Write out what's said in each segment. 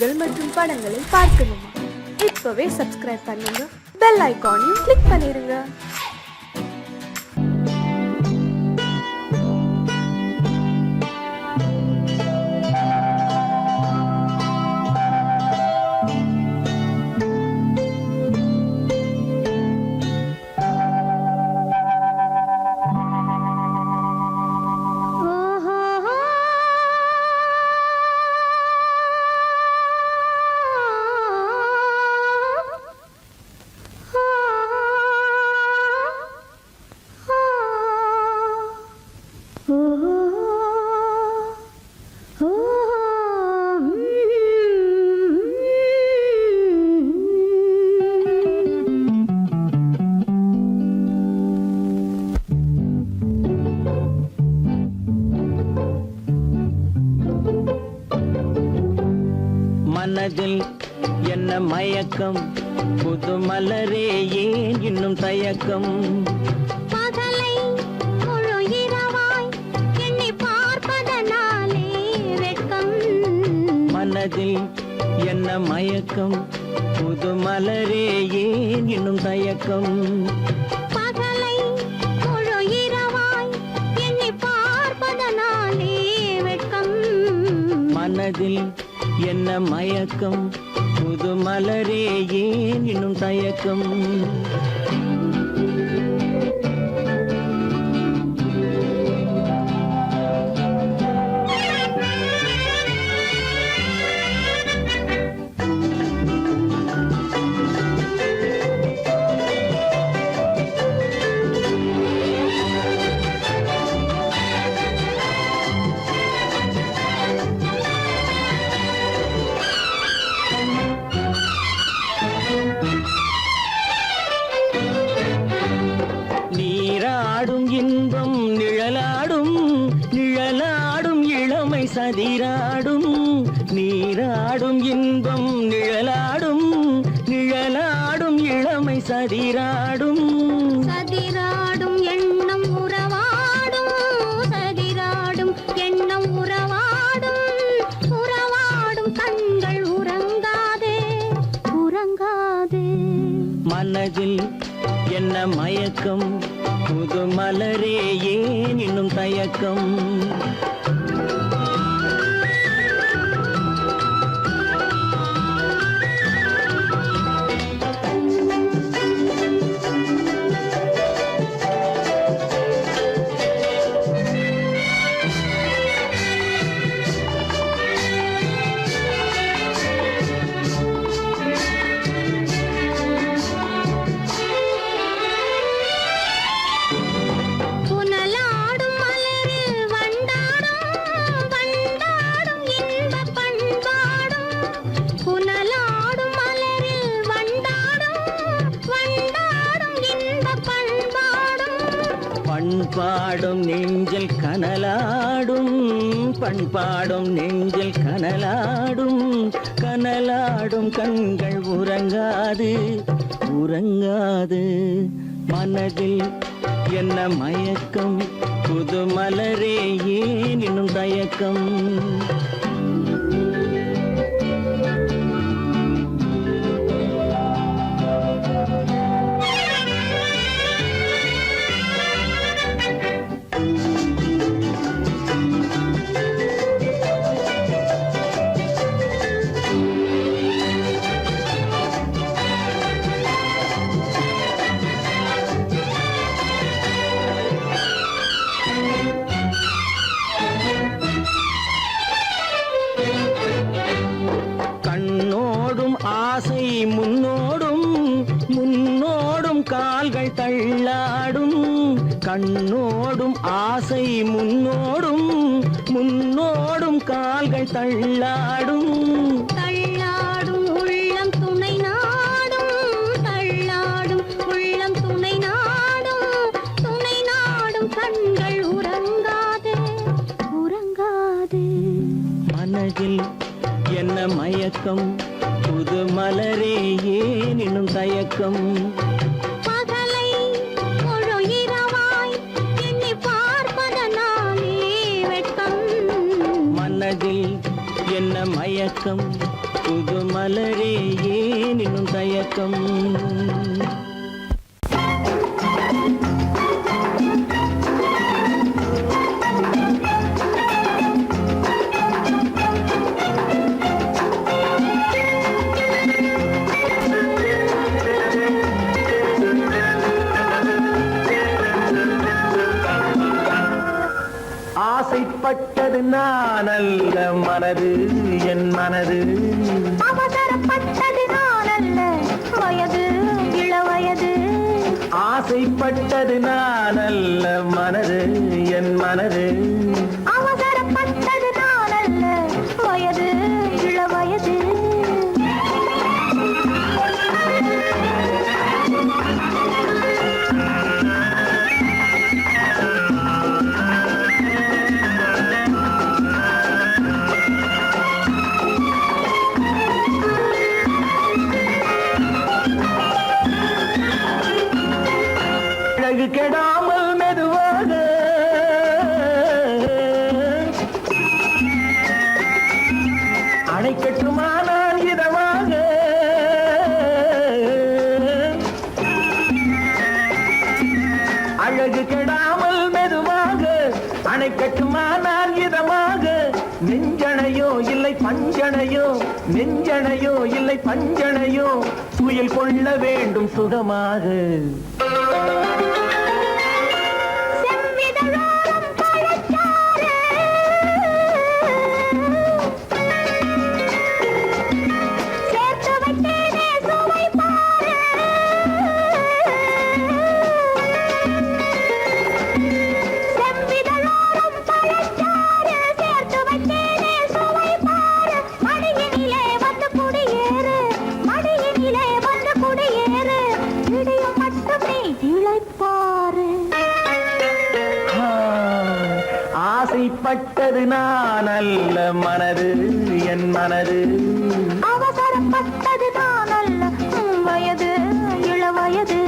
செய்திகள் மற்றும் படங்களை பார்க்கணுமா? இப்பவே சப்ஸ்கிரைப் பண்ணுங்க, பெல் ஐகானையும் கிளிக் பண்ணிருங்க. மனதில் என்ன மயக்கம், புது மலரே ஏன் இன்னும் தயக்கம்? பகலை முழு இரவாய் எண்ணி பார்ப்பதனாலே வெட்கம். மனதில் என்ன மயக்கம், புது மலரே ஏன் இன்னும் தயக்கம்? பகலை முழு இரவாய் எண்ணி பார்ப்பதனாலே வெட்கம். மனதில் என்ன மயக்கம், புது மலரே ஏன் இன்னும் தயக்கம்? நீராடும் இன்பம் நிழலாடும், நிழலாடும் இளமை சதிராடும். நீராடும் இன்பம் நிழலாடும், நிழலாடும் இளமை சதிராடும். சதிராடும் எண்ணம் உறவாடும், சதிராடும் எண்ணம் உறவாடும். உறவாடும் கண்கள் உறங்காதே, உறங்காதே. மனதில் என்ன மயக்கம், புது மலரே ஏன் இன்னும் தயக்கம்? பண்பாடும் நெஞ்சில் கனலாடும், பண்பாடும் நெஞ்சில் கனலாடும். கனலாடும் கண்கள் உறங்காது, உறங்காது. மனதில் என்ன மயக்கம், புது மலரே ஏன் இன்னும் தயக்கம்? கண்ணோடும் ஆசை முன்னோடும், முன்னோடும் கால்கள் தள்ளாடும். கண்ணோடும் ஆசை முன்னோடும், முன்னோடும் கால்கள் தள்ளாடும். தள்ளாடும் உள்ளம் துணை நாடும், தள்ளாடும் உள்ளம் துணை நாடும். துணை நாடும் கண்கள் உறங்காதே, உறங்காதே. மனதில் என்ன மயக்கம், புது மலரே ஏன் இன்னும் தயக்கம்? பகலை முழு இரவாய் எண்ணி பார்ப்பதனாலே வெட்கம். மனதில் என்ன மயக்கம், மயக்கம் புது மலரே ஏன் இன்னும் தயக்கம் ஆசைப்பட்டது நான் அல்ல மனது என் மனது அவசரப்பட்டது நான் அல்ல வயது இளவயது ஆசைப்பட்டது நான் அல்ல மனது என் மனது அவசரப்பட்டது நான் அல்ல வயது இளவயது அழகு கெடாமல் மெதுவாக அணைக்கட்டுமானால் இதமாக அழகு கெடாமல் மெதுவாக அணைக்கட்டுமானால் இதமாக நெஞ்சணையோ இல்லை பஞ்சணையோ நெஞ்சணையோ இல்லை பஞ்சணையோ துயில் கொள்ள வேண்டும் சுகமாக செவ்விதழோரம் பழச்சாறு சேர்த்து வைத்தேனே சுவை பாரு செவ்விதழோரம் பழச்சாறு சேர்த்து வைத்தேனே சுவை பாரு மடியினிலே வந்து குடியேறு மடியினிலே வந்து குடியேறு இடியும் மட்டும் நீ இளைப்பாரு ஆசைப்பட்டது நான் அல்ல மனது என் மனது அவசரப்பட்டது நான் அல்ல வயது இளவயது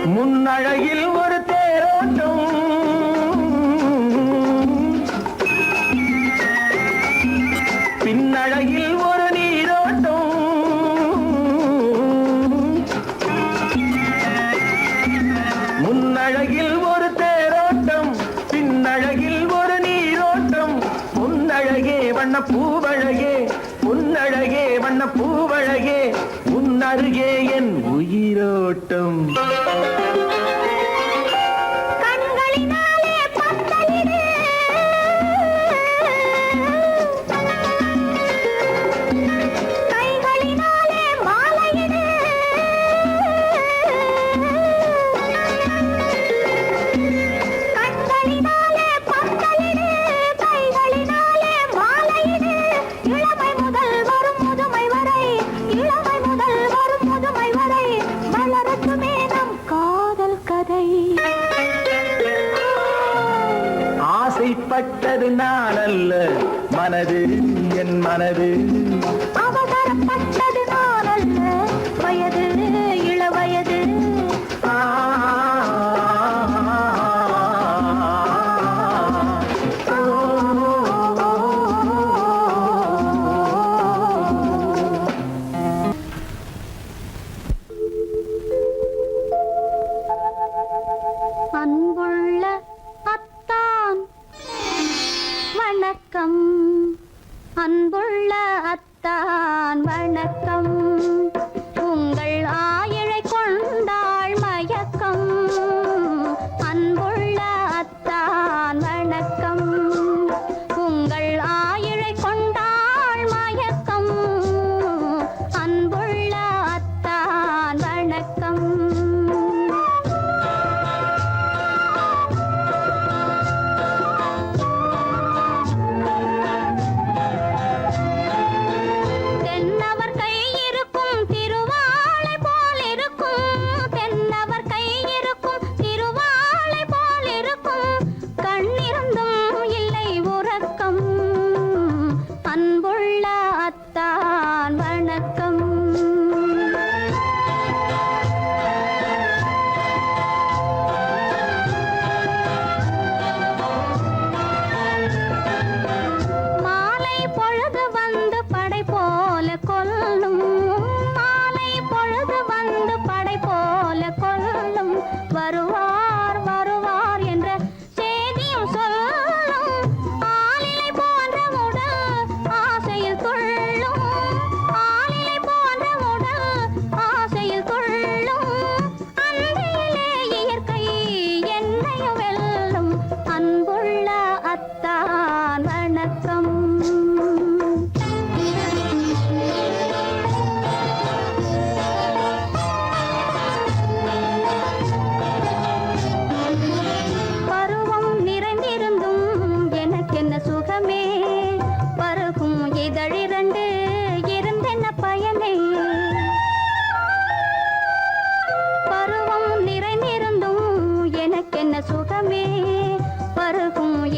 முன்னழகில் ஒரு தேரோட்டம் பின்னழகில் ஒரு நீரோட்டம் முன்னழகில் ஒரு தேரோட்டம் பின்னழகில் ஒரு நீரோட்டம் பொன்னழகே வண்ண பூவழகே பொன்னழகே வண்ண பூவழகே உன்னருகே என் உயிரோட்டம் கண்களினாலே பந்தலிடு கைகளினாலே மாலையிடு கண்களினாலே பந்தலிடு கைகளினாலே மாலையிடு இளமை முதல் வரும் முதுமை வரை இளமை முதல் வரும் முதுமை வரை வளரட்டுமே நம் காதல் கதை ஆசைப்பட்டது நான் அல்ல மனது என் மனது அவசரப்பட்டது நான் அல்ல வயது இளவயது ஆ, அன்புள்ள அத்தான் வணக்கம் அன்புள்ள அத்தான் வணக்கம் உங்கள்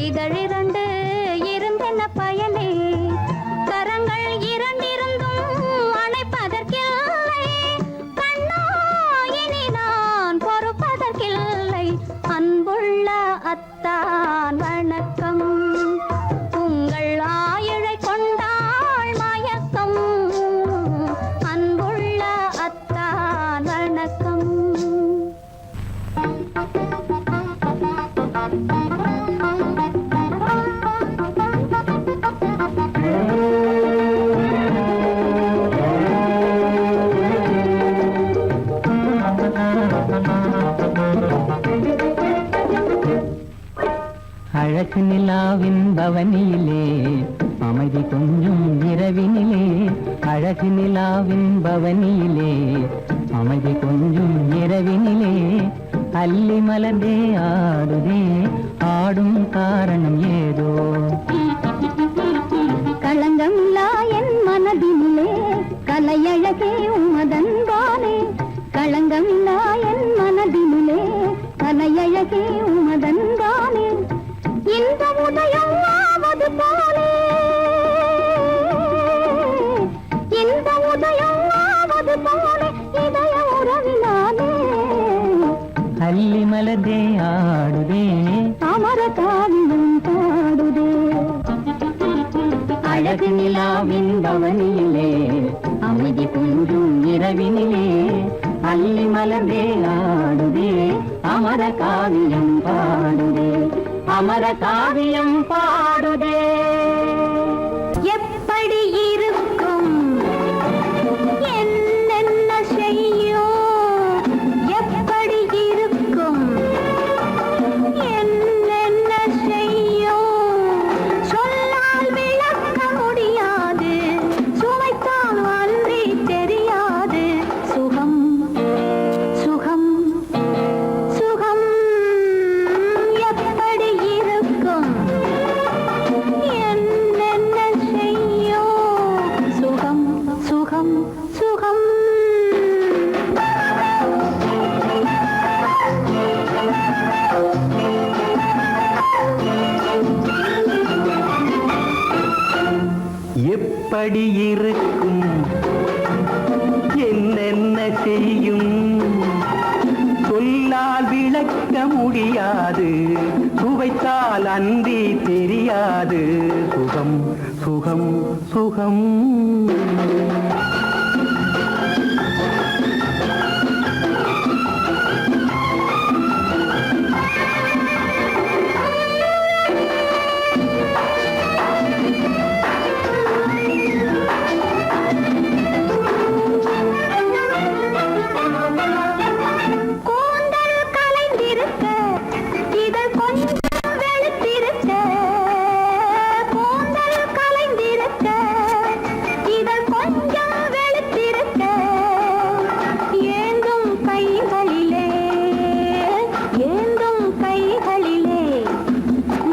இதழிரண்டு இருந்தென்ன பயனே, கரங்கள் இரண்டிருந்தும் அணைப்பதற்கில்லை. கண்ணா இனி நான் பொறுப்பதற்கில்லை. அன்புள்ள அத்தான் வணக்கம், உங்கள் ஆயுளை கொண்டாள் மயக்கம். அன்புள்ள அத்தான் வணக்கம். அழகு நிலாவின் பவனியிலே அமைதி கொஞ்சம் இரவினிலே. அழகு நிலாவின் பவனியிலே அமைதி கொஞ்சம் இரவினிலே. அல்லி மலர்ந்தே ஆடுதே, ஆடும் காரணம் ஏதோ. களங்கமில்லா என் மனதினிலே கலையழகே உமதன்பானே. களங்கமில்லா என் மனதினிலே கலையழகே உமதன்பானே. இந்த உதயம் ஆவது போலே, இந்த உதயம் ஆவது போலே இதய உறவினாலே. அல்லி மலர்ந்தே ஆடுதே, அமர காவியம் பாடுதே. அழகு நிலாவின் பவனியிலே அமைதி கொஞ்சம் இரவினிலே. அல்லி மலர்ந்தே ஆடுதே, அமர காவியம் பாடுதே, அமர காவியம் பாடுதே. எப்படி இருக்கும் என்னென்ன செய்யும், எப்படி இருக்கும் என்னென்ன செய்யும். சொல்லால் விளக்க முடியாது, சுமைத்தால் அன்றி தெரியாது. சுகம் சுகம் சுகம் எப்படி இருக்கும் என்னென்ன செய்யும். சுகம் சுகம் சுகம். எப்படி இருக்கும் என்னென்ன செய்யும். சொல்லால் விளக்க முடியாது, சுவைத்தால் அன்றி தெரியாது. சுகம் சுகம் சுகம். கூந்தல் கலைந்திருக்க இதழ் கொஞ்சம் வெளுத்திருக்க. கூந்தல் கலைந்திருக்க இதழ் கொஞ்சம் வெளுத்திருக்க. ஏந்தும் கைகளிலே ஏந்தும் கைகளிலே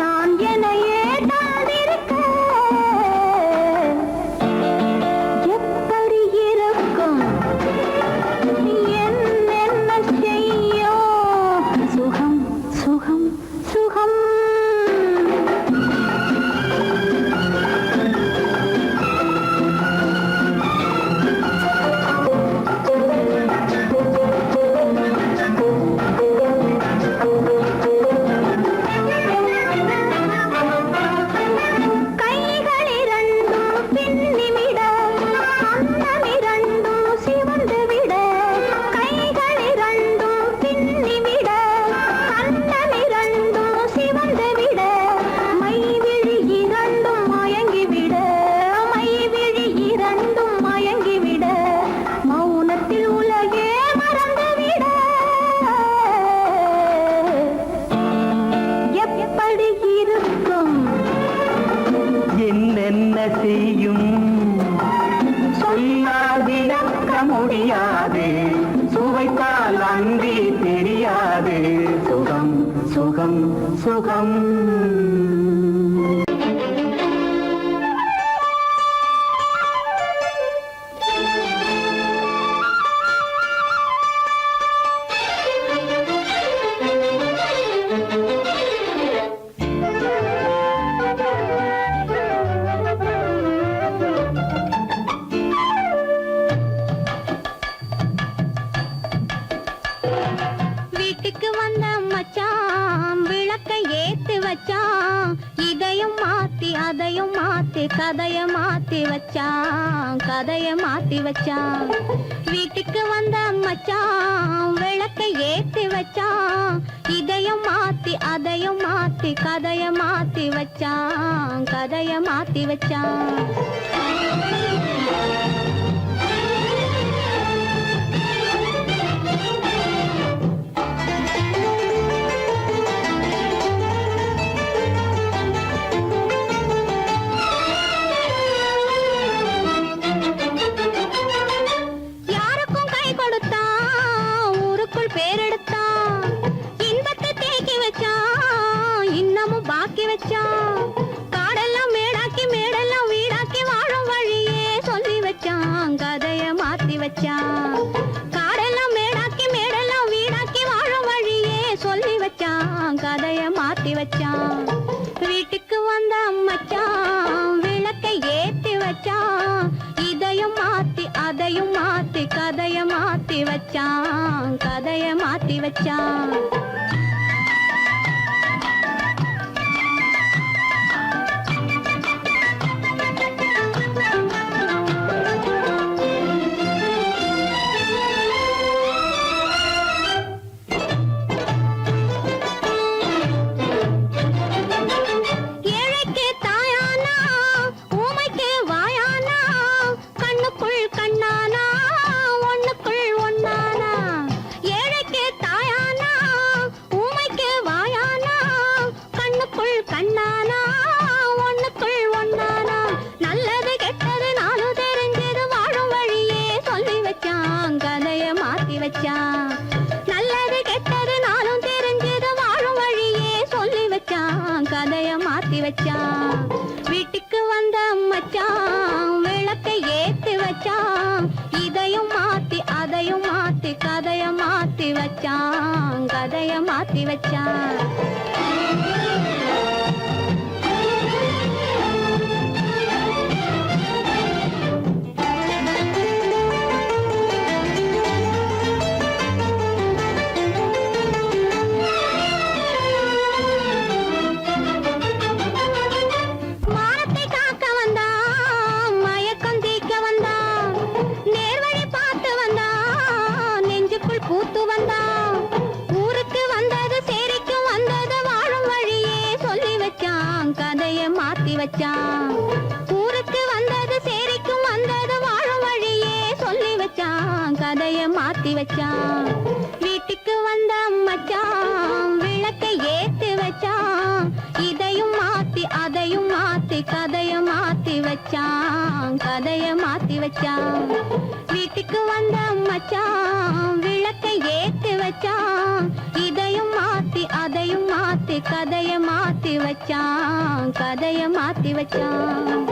நான் என்னையே தாழ்ந்திருக்க. எப்படி இருக்கும் என்னென்ன செய்யும். சுகம் சுகம் சுகம். கைகளிரண்டும் பின்னிவிட, அன்னமிரண்டும் சிவந்துவிட. கைகளிரண்டும் பின்னிவிட, அன்னமிரண்டும் சிவந்துவிட. மைவிழி இரண்டும் மயங்கிவிட, மைவிழி இரண்டும் மயங்கிவிட. மௌனத்தில் உலகே மறந்துவிட. எப்படி இருக்கும் என்னென்ன செய்யும். சொல்லால் விளக்க முடியாது, சுவைத்தால் அன்றி தெரியாது. சுகம் சுகம் சுகம். அதையும் மாத்தி கதைய மாத்தி வச்சான், கதைய மாத்தி வச்சான். வீட்டுக்கு வந்த மச்சான் விளக்கை ஏத்தி வச்சான், இதையும் மாத்தி அதையும் மாத்தி கதைய மாத்தி வச்சான், கதைய மாத்தி வச்சான். காடெல்லாம் மேடாக்கி மேடெல்லாம் வீடாக்கி வாழும் வழியே சொல்லி வச்சான், கதைய மாத்தி வச்சான். காடெல்லாம் மேடாக்கி மேடெல்லாம் வீடாக்கி வாழும் வழியே சொல்லி வச்சான், கதைய மாத்தி வச்சான். வீட்டுக்கு வந்த மச்சான் விளக்கை ஏத்தி வச்சான், இதையும் மாத்தி அதையும் மாத்தி கதைய மாத்தி வச்சான், கதைய மாத்தி வச்சான். நல்லது கெட்டது நாளும் தெரிஞ்சது வாழும் வழியே சொல்லி வச்சான், கதைய மாத்தி வச்சான். வீட்டுக்கு வந்த மச்சான் விளக்கை ஏத்தி வச்சான், இதையும் மாத்தி அதையும் மாத்தி கதைய மாத்தி வச்சான், கதைய மாத்தி வச்சான். பூத்து வந்தான் ஊருக்கு வந்தது சேரிக்கும் வந்தது வாழும் வழியே சொல்லி வச்சான், கதைய மாத்தி வச்சான். ஊருக்கு வந்தது சேரிக்கும் வந்தது வாழும் வழியே சொல்லி வச்சான், கதைய மாத்தி வச்சான். வீட்டுக்கு வந்த மச்சான் விளக்கை ஏத்தி வச்சான், இதையும் மாத்தி அதையும் மாத்தி கதைய மாத்தி வச்சான், கதைய மாத்தி வச்சான். வீட்டுக்கு வந்த மச்சான் விளக்கை ஏத்தி வச்சான், இதையும் மாத்தி அதையும் மாத்தி கதைய மாத்தி வச்சான், கதைய மாத்தி வச்சான்.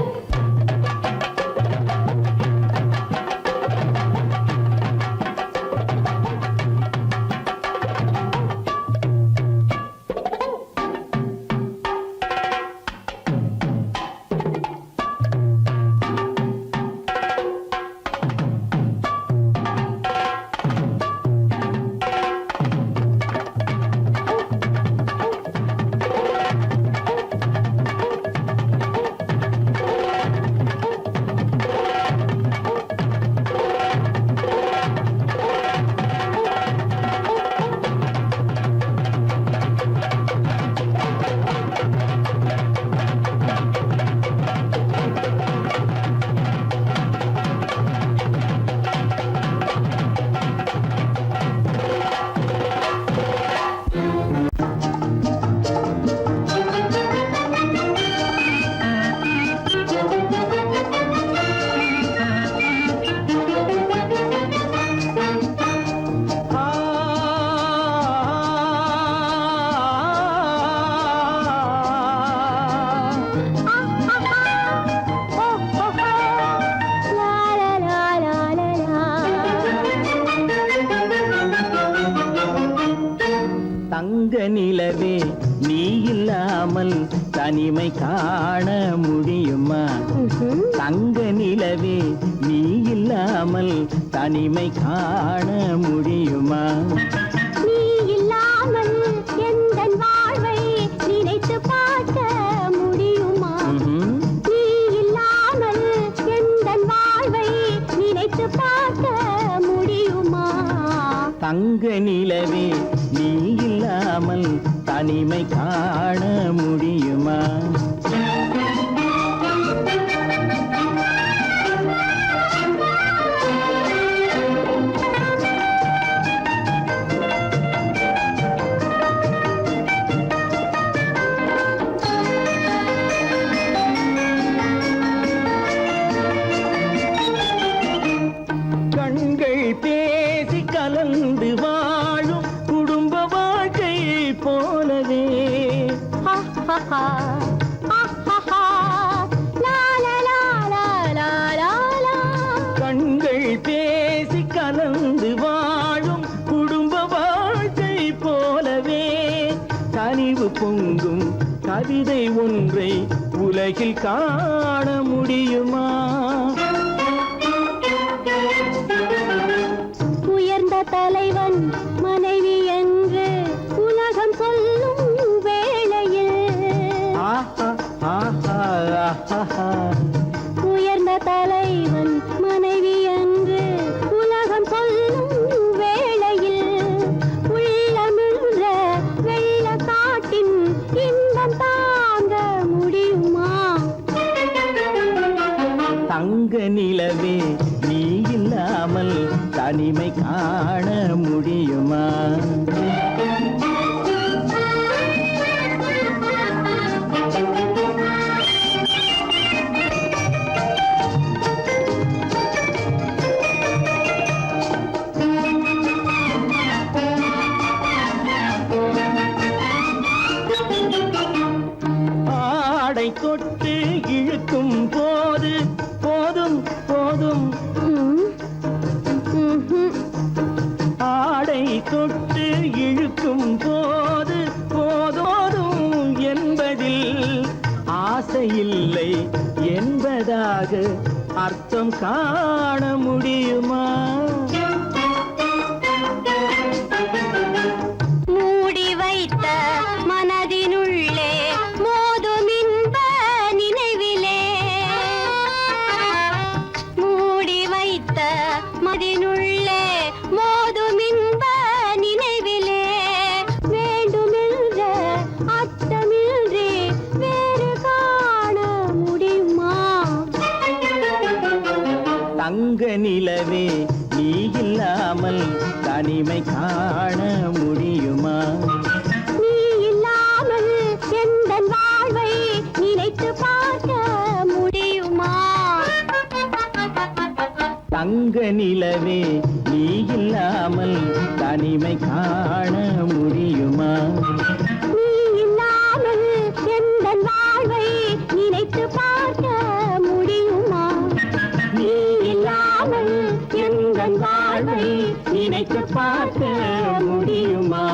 தங்க நிலவே நீ இல்லாமல் தனிமை காண முடியுமா? தங்க நிலவே நீ இல்லாமல் தனிமை காண முடியுமா? நீ இல்லாமல் எந்தன் வாழ்வை நினைத்து பார்க்க முடியுமா? தங்க நிலவே நீ இல்லாமல் தனிமை காண முடியுமா? கண்கள் பேசி கலந்து வாழும் குடும்ப வாழ்க்கை போலவே கண்கள் பேசி கலந்து வாழும் குடும்ப வாழ்க்கை போலவே கனிவு பொங்கும் கவிதை ஒன்றை உலகில் காண முடியுமா? உயர்ந்த தலைவன் மனைவி என்று உலகம் சொல்லும் வேளையில் உயர்ந்த தலைவன் மனைவி என்று உலகம் சொல்லும் வேளையில் உள்ளமிழ்ற வெள்ள காட்டின் இன்பம் தாங்க முடியுமா? தங்க நிலவே நீ இல்லாமல் தனிமை காண முடியுமா? ஆடை தொட்டு இழுக்கும் போது போதும் போதும் ஆடை தொட்டு இழுக்கும் போது போதோதும் என்பதில் ஆசையில்லை என்பதாக அர்த்தம் காண முடியுமா? மூடி வைத்த மனதினுள்ளே மோதும் இன்ப நினைவிலே மூடி வைத்த மனதினுள்ளே மோதும் இன்ப நினைவிலே வேண்டுமென்ற அர்த்தமின்றி வேறு காண முடியுமா? தங்க நிலவே நீ இல்லாமல் தனிமை காண முடியுமா? நீ இல்லாமல் எந்தன் வாழ்வை நினைத்து பார்க்க முடியுமா? தங்க நிலவே நீ இல்லாமல் தனிமை காண முடியுமா? நீ இல்லாமல் எந்தன் வாழ்வை நினைத்து பார்க்க முடியுமா? நீ இல்லாமல் எந்தன் வாழ்வை நினைத்து பார்க்க முடியுமா?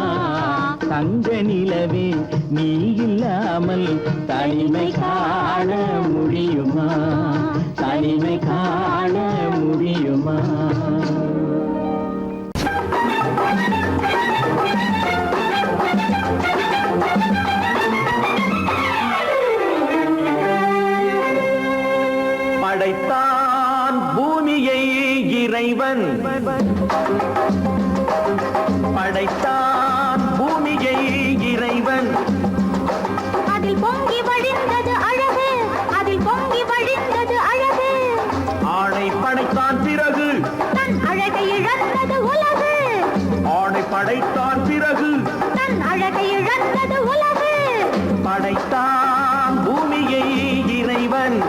தங்க நிலவே நீ இல்லாமல் தனிமை காண முடியுமா? தனிமை காண முடியுமா? படைத்தான் பூமியை இறைவன், படைத்தான் பூமியை இறைவன். அதில் பொங்கி வழிந்தது அழகு, அதில் பொங்கி வழிந்தது அழகு. ஆணை படைத்தான் பிறகு தன் அழகை இழந்தது உலகு, ஆணை படைத்தான் பிறகு தன் அழகை இழந்தது உலகு. படைத்தான் பூமியை இறைவன்.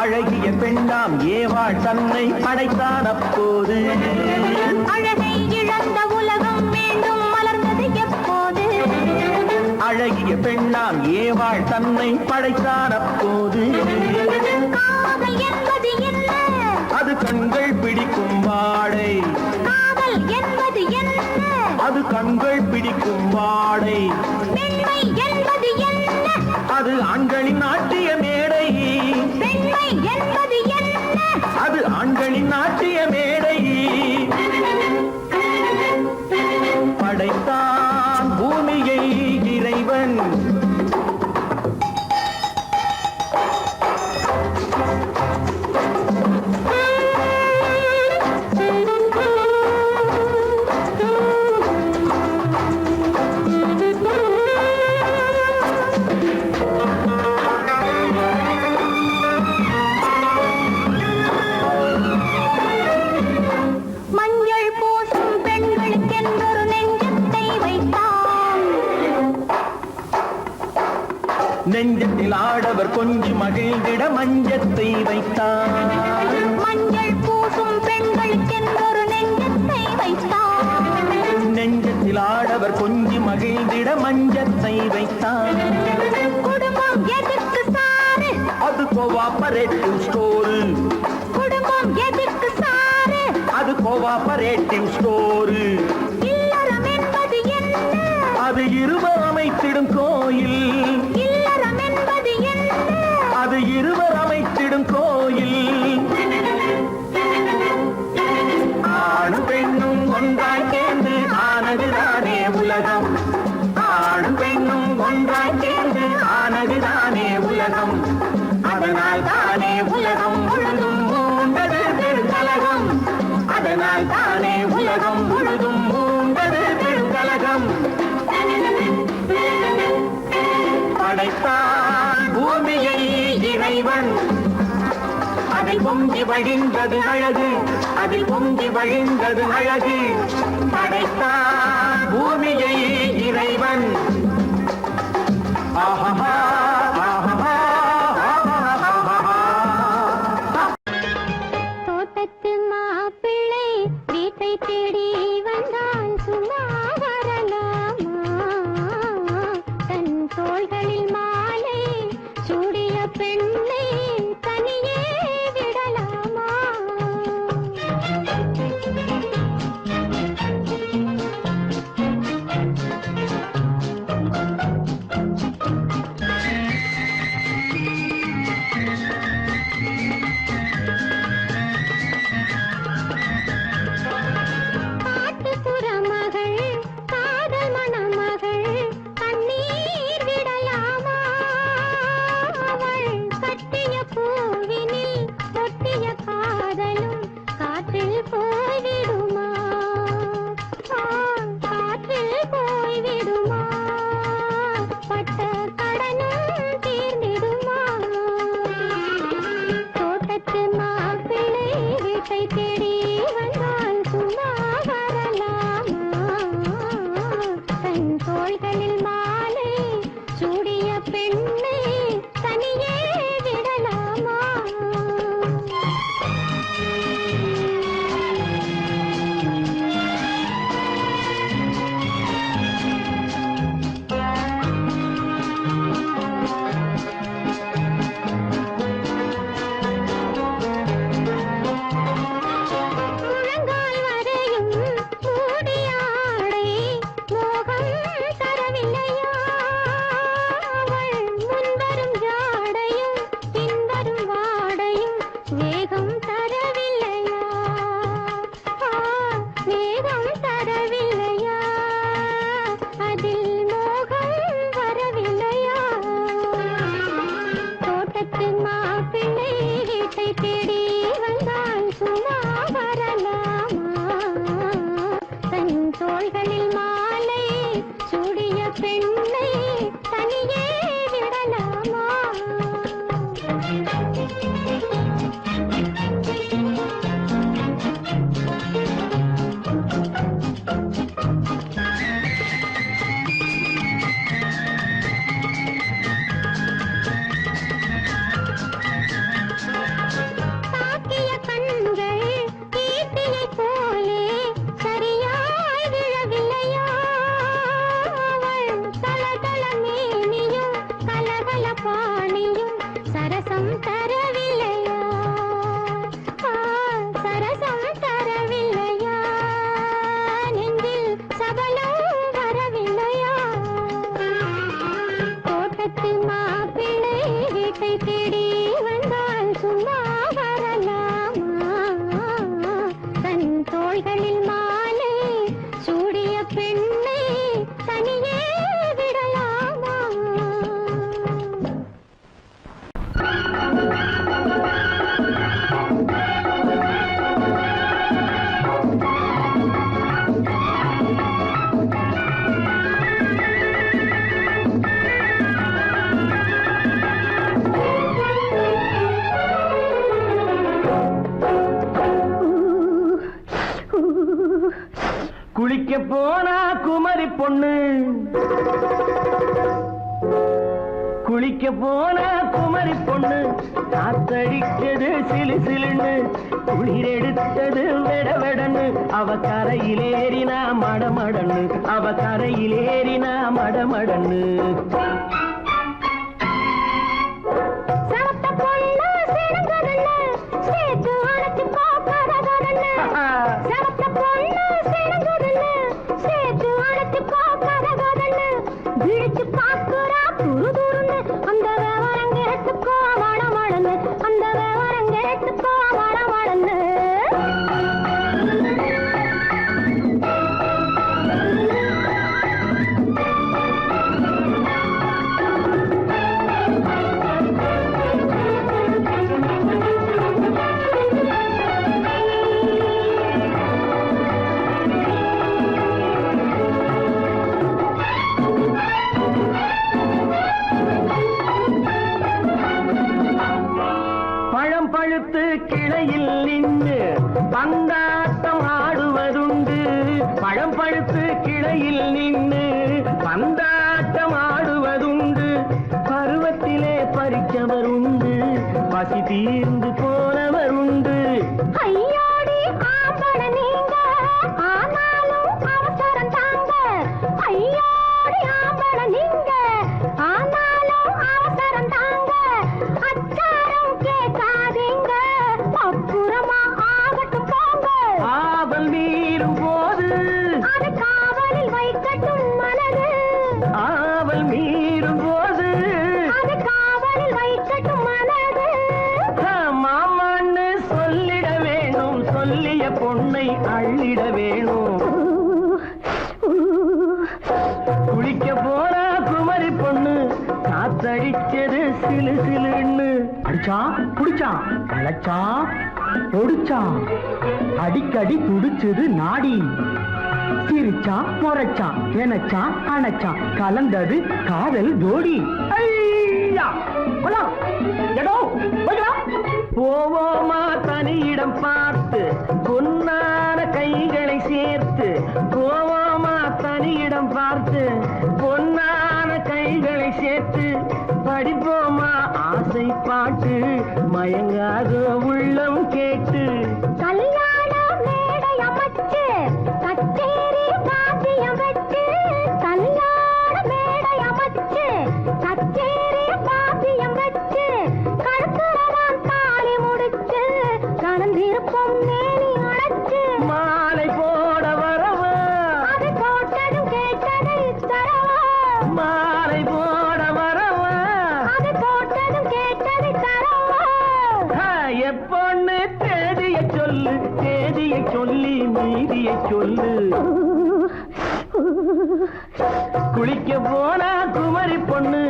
அழகிய பெண்ணாம் ஏவாள் தன்னை படைத்தான் அப்போது. அழகை இழந்த உலகம் மீண்டும் மலர்ந்தது எப்போது? அழகிய பெண்ணாம் ஏவாள் தன்னை படைத்தான் அப்போது காதல் என்பது என்ன? அது கண்கள் பிடிக்கும் வாடை. காதல் என்பது என்ன? அது கண்கள் பிடிக்கும் வாடை. பெண்மை என்பது என்ன? அது ஆண்களின் நாட்டிய மேடை. பெண்மை என்பது என்ன? அது ஆண்களின் நாட்டிய மேடை. படைத்தான் பூமியை இறைவன். மஞ்சள் பூசும் பெண்களுக்கென்றொரு நெஞ்சத்தை வைத்தான். நெஞ்சத்தில் ஆடவர் கொஞ்சி மகிழ்ந்திட மஞ்சத்தை வைத்தார். மஞ்சள் பூசும் பெண்களுக்கென்றொரு நெஞ்சத்தை வைத்தான். நெஞ்சத்தில் ஆடவர் கொஞ்சி மகிழ்ந்திட மஞ்சத்தை வைத்தார். குடும்பம் எதற்கு சாரு? அது கோஆபரேட்டிவ் ஸ்டோர். குடும்பம் எதற்கு சாரு? அது கோஆபரேட்டிவ் ஸ்டோர். இல்லறம் என்பது என்ன? அது இருவர் அமைத்திடும் கோயில். இல்லறம் என்பது என்ன? அது இருவர் அமைத்திடும் கோயில். ஆணும் பெண்ணும் ஒன்றாய் சேர்ந்து ஆனதுதானே உலகம். ஆணும் பெண்ணும் ஒன்றாய் சேர்ந்து ஆனதுதானே உலகம். அதனால் தானே உலகம் முழுதும் மூண்டது பெருங்கலகம். அதனால் தானே உலகம் முழுதும் மூண்டது பெருங்கலகம். படைத்தான் பூமியை இறைவன். அதில் பொங்கி வழிந்தது அழகு. அதில் பொங்கி வழிந்தது அழகு. படைத்தான் பூமியை இறைவன். ஆஹா ஆஹா. தோட்டத்து மாப்பிள்ளை வீட்டை தேடி வந்தான், சும்மா வரலாமா? தன் தோள்களில் மாலை சூடிய பெண்ணை தனியே விடலாமா? காட்டுப்புற மகள், காதல் மணமகள், கண்ணீர் விடலாமா? அவள் கட்டிய பூவினில் ஒட்டிய காதலும் காற்றில் போய்விடுமா? காற்றில் போய்விடுமா? பட்ட கடனும் தீர்ந்திடுமா? தோட்டத்து மாப்பிள்ளை வீட்டை தேடி வந்தால் சும்மா வரலாமா? தன் தோள்களில் மாலை சூடிய பெண்ணை தனியே விடலாமா? முழங்க குளிக்க போனா குமரி பொண்ணு, குளிக்க போனா குமரி பொண்ணு, காத்தடிச்சது சிலு சிலுன்னு, குளிர் எடுத்தது வெட வெடன்னு, அவ கரையிலேறினா மடமடன்னு, அவ கரையிலேறினா மடமடன்னு. பழுத்து கிளையில் நின்று பந்தாட்டம் ஆடுவதுண்டு, பழம் பழுத்து கிளையில் நின்று பந்தாட்டம் ஆடுவதுண்டு, பருவத்திலே பறிச்சவருண்டு, பசி தீர்ந்து போனவருண்டு. ஐயோடி ஆம்பள நீங்க ஆனாலும் அவசரம் தாங்க, ஐயோடி ஆம்பள நீங்க ஆனாலும் அவசரம் தாங்க, அச்சாரம் கேட்காதீங்க அப்புறமா ஆகட்டும் போங்க. ஆவல் மீறும் போது அது காவலில் வைக்கட்டும் மனது, ஆவல் மீறும் போது அது காவலில் வைக்கட்டும் மனது. மாமான்னு சொல்லிட வேணும், சொல்லிய பொண்ணை அள்ளிட வேணும். குளிக்க போனா குமரி பொண்ணு, காத்தடிச்சது சிலு சிலுன்னு. அடிச்சான் புடிச்சான் அழைச்சான் ஒடிச்சான், அடிக்கடி துடிச்சது நாடி, சிரிச்சான் முறைச்சான் எனச்சான் அணைச்சான், கலந்தது காதல் ஜோடி. போவோமா தனியிடம் பார்த்து பொன்னான கைகளை சேர்த்து, போவோமா தனியிடம் பார்த்து பொன்னான கைகளை சேர்த்து, படிப்போமா ஆசை பாட்டு மயங்காத உள்ளம் கேட்டு. கல்யாண மேடை அமைச்சு கச்சேரி வாத்தியம் வச்சு, கல்யாண மேடை அமைச்சு கச்சேரி வாத்தியம் வச்சு, கழுத்துறவான் தாலி முடிச்சு கலந்திருப்போம் மேனி அழைச்சு, மாலை போட வரவா அது போட்டதும் கேட்டதை தரவா, மாலை போட வரவா அது போட்டதும் கேட்டதை தரவா. எப்பொண்ணு தேதிய சொல்லு, தேதிய சொல்லி மீதிய சொல்லு. குளிக்க போனா குமரி பொண்ணு,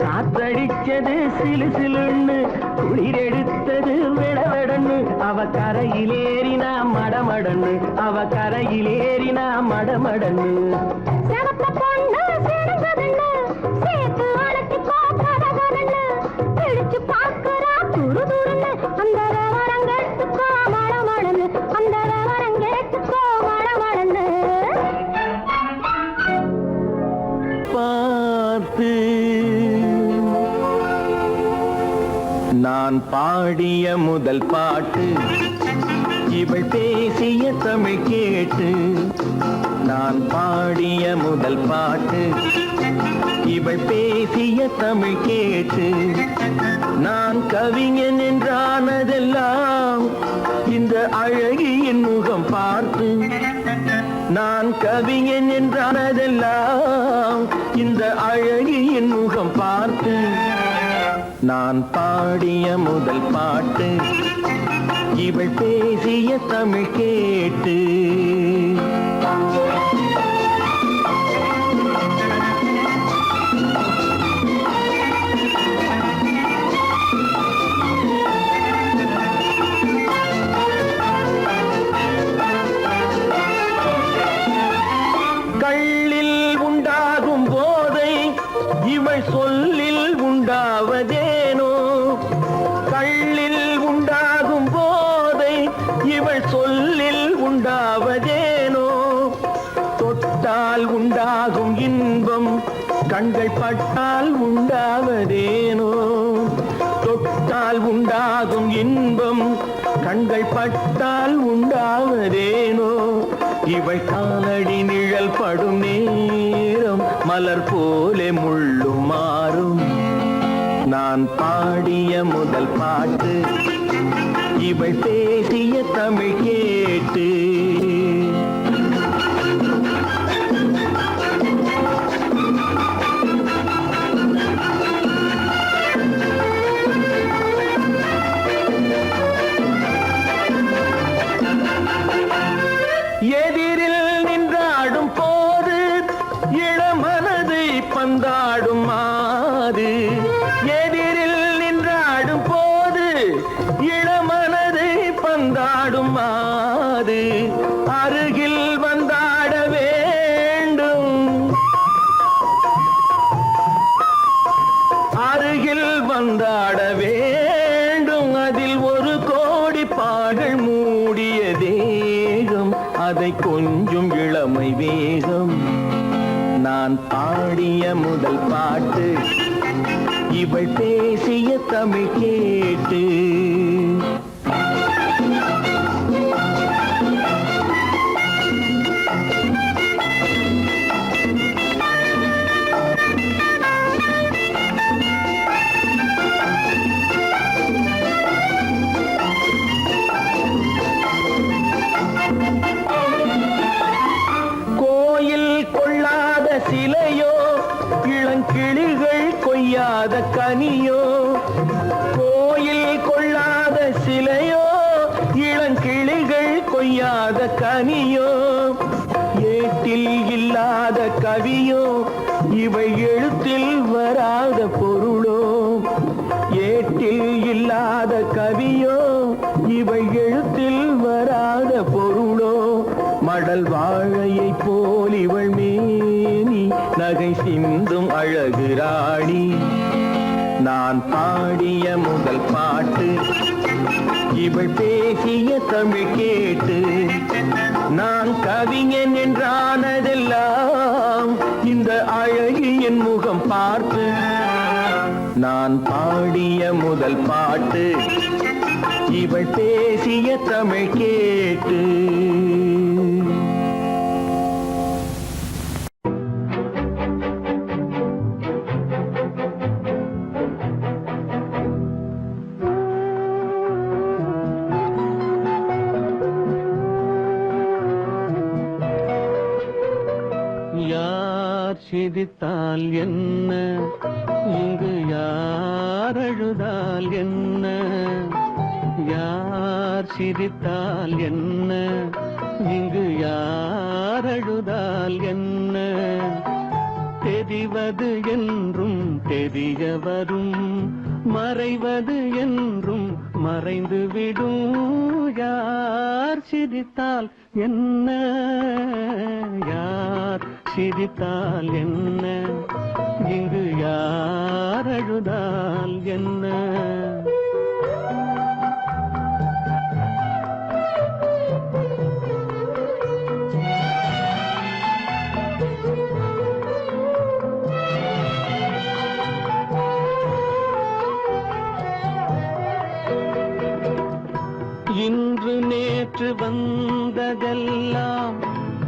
காத்தடிச்சது சிலு சிலுன்னு, குளிர் எடுத்தது வெடவெடன்னு, அவ கரையிலேறினா மடமடன்னு, அவ கரையிலேறினா மடமடன்னு. செவத்த பொண்ணு சிறந்ததுன்னு சேர்த்து அழைச்சிக்கோ கதகதன்னு, பிடிச்சு பார்க்கறா துரு துருன்னு, அந்த விவரங்கெட்டுக்கோ மடமடன்னு, அந்த விவரங்கெட்டுக்கோ மடமடன்னு. பார்த்து நான் பாடிய முதல் பாட்டு, இவள் பேசிய தமிழ் கேட்டு. நான் பாடிய முதல் பாட்டு, இவள் பேசிய தமிழ் கேட்டு. நான் கவிஞன் என்றானதெல்லாம் இந்த அழகியின் முகம் பார்த்து, நான் கவிஞன் என்றானதெல்லாம் இந்த அழகியின் முகம் பார்த்து. நான் பாடிய முதல் பாட்டு, இவள் பேசிய தமிழ் கேட்டு. கள்ளில் உண்டாகும் போதை இவள் சொல்லில் உண்டாவதேனோ, கள்ளில் உண்டாகும் போதை இவள் சொல்லில் உண்டாவதேனோ. உண்டாகும் இன்பம் கண்கள் பட்டால் உண்டாவதேனோ தொட்டால் உண்டாகும் இன்பம் கண்கள் பட்டால் உண்டாவதேனோ இவள் காலடி நிழல் படும் நேரம் மலர் போலே முள்ளும் மாறும் நான் பாடிய முதல் பாட்டு இவள் பேசிய தமிழ் கேட்டு எதிரில் நின்றாடும் போது இளமனதை பந்தாடும் மாது எதிரில் நின்றாடும் போது இளமனதை பந்தாடும் மாது அருகில் வந்தாட வேண்டும் அருகில் வந்தாட வேண்டும் அதில் ஒரு கோடி பாடல் மூடிய தேகம் அதை கொஞ்சம் இளமை வேகம் நான் பாடிய முதல் பாட்டு இவள் பேசிய தமிழ் கேட்டு சிலையோ இளங்கிளிகள் கொய்யாத கனியோ கோயில் கொள்ளாத சிலையோ இளங்கிளிகள் கொய்யாத கனியோ ஏட்டில் இல்லாத கவியோ இவை எழுத்தில் வராத பொருளோ ஏட்டில் இல்லாத கவியோ இவை எழுத்தில் வராத பொருளோ மடல் வாழையை போல் இவள் மேனி நகை சிந்தும் அழகு ராணி நான் பாடிய முதல் பாட்டு இவள் பேசிய தமிழ் கேட்டு நான் கவிஞன் என்றானதெல்லாம் இந்த அழகியின் முகம் பார்த்து நான் பாடிய முதல் பாட்டு இவள் பேசிய தமிழ் கேட்டு சிரித்தால் என்ன இங்கு யார் அழுதால் என்ன யார் சிரித்தால் என்ன இங்கு யார் அழுதால் என்ன தெரிவது என்றும் தெரிய வரும் மறைவது என்றும் மறைந்து விடும் யார் சிரித்தால் என்ன யார் சிரித்தால் என்ன இங்கு யார் அழுதால் என்ன இன்று நேற்று வந்ததெல்லாம்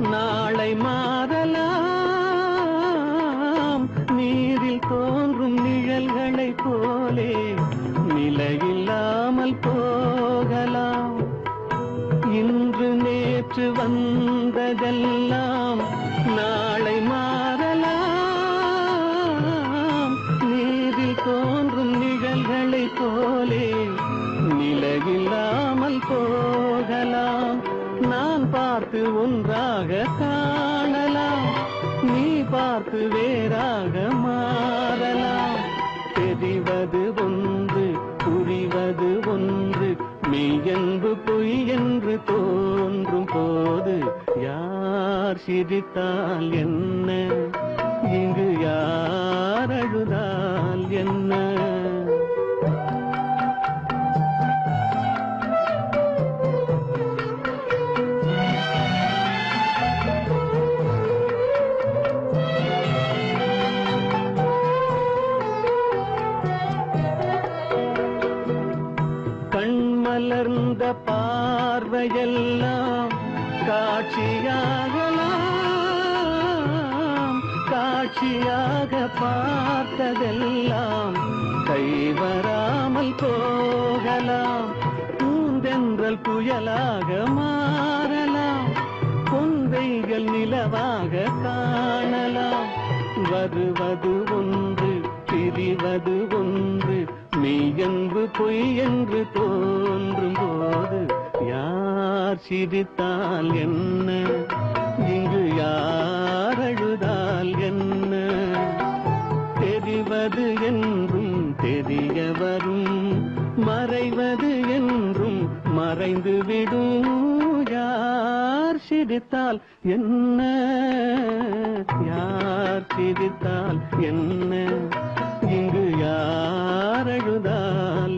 நாளை மாறலாம் நீரில் தோன்றும் நிழல்களைப் போலே நிலையில்லாமல் போகலாம் இன்று நேற்று வந்ததெல்லாம் நாளை மாறலாம் நீரில் தோன்றும் நிழல்களைப் போலே நிலையில்லாமல் போகலாம் நான் பார்த்து ஒன்றாக காணலாம் நீ பார்த்து வேறாக மாறலாம் தெரிவது ஒன்று புரிவது ஒன்று மெய்யென்பு பொய் என்று தோன்றும் போது யார் சிரித்தால் என்ன இங்கு யார் அழுதால் என்ன பார்வையெல்லாம் காட்சியாகலாம், காட்சியாக பார்த்ததெல்லாம் கைவராமல் போகலாம். பூந்தென்றல் புயலாக மாறலாம், கொந்தைகள் நிலவாக காணலாம். வருவது ஒன்று பிரிவது ஒன்று, மெய்யென்று பொய் என்று தோன்றும் போது யார் சிரித்தால் என்ன, இங்கு யார் அழுதால் என்ன? தெரிவது என்றும் தெரிய வரும், மறைவது என்றும் மறைந்து விடும். யார் சிரித்தால் என்ன, யார் சிரித்தால் என்ன, இங்கு யார் அழுதால்